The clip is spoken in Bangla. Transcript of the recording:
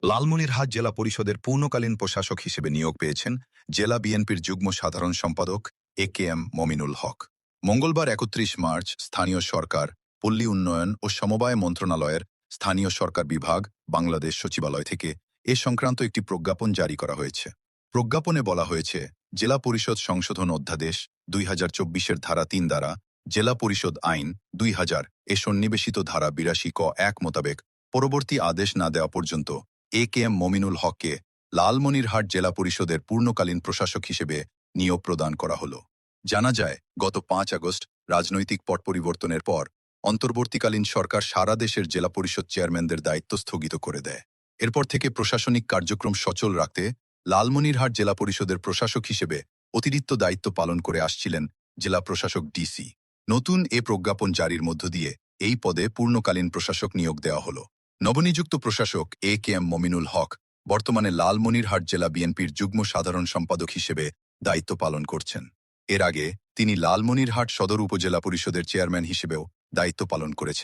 লালমনিরহাট জেলা পরিষদের পূর্ণকালীন প্রশাসক হিসেবে নিয়োগ পেয়েছেন জেলা বিএনপির যুগ্ম সাধারণ সম্পাদক একেএম মমিনুল হক। মঙ্গলবার ৩১ মার্চ স্থানীয় সরকার, পল্লী উন্নয়ন ও সমবায় মন্ত্রণালয়ের স্থানীয় সরকার বিভাগ, বাংলাদেশ সচিবালয় থেকে এ সংক্রান্ত একটি প্রজ্ঞাপন জারি করা হয়েছে। প্রজ্ঞাপনে বলা হয়েছে, জেলা পরিষদ সংশোধন অধ্যাদেশ ২০২৪-এর ধারা ৩ দ্বারা জেলা পরিষদ আইন ২০০০ এ সন্নিবেশিত ধারা ৮২ ক ১ মোতাবেক পরবর্তী আদেশ না দেওয়া পর্যন্ত একেএম মমিনুল হককে লালমনিরহাট জেলা পরিষদের পূর্ণকালীন প্রশাসক হিসেবে নিয়োগ প্রদান করা হল। জানা যায়, গত ৫ আগস্ট রাজনৈতিক পট পরিবর্তনের পর অন্তর্বর্তীকালীন সরকার সারা দেশের জেলা পরিষদ চেয়ারম্যানদের দায়িত্ব স্থগিত করে দেয়। এরপর থেকে প্রশাসনিক কার্যক্রম সচল রাখতে লালমনিরহাট জেলা পরিষদের প্রশাসক হিসেবে অতিরিক্ত দায়িত্ব পালন করে আসছিলেন জেলা প্রশাসক ডিসি। নতুন এ প্রজ্ঞাপন জারির মধ্য দিয়ে এই পদে পূর্ণকালীন প্রশাসক নিয়োগ দেওয়া হল। নবনিযুক্ত প্রশাসক একেএম মমিনুল হক বর্তমানে লালমনিরহাট জেলা বিএনপির যুগ্ম সাধারণ সম্পাদক হিসেবে দায়িত্ব পালন করছেন। এর আগে তিনি লালমনিরহাট সদর উপজেলা পরিষদের চেয়ারম্যান হিসেবেও দায়িত্ব পালন করেছেন।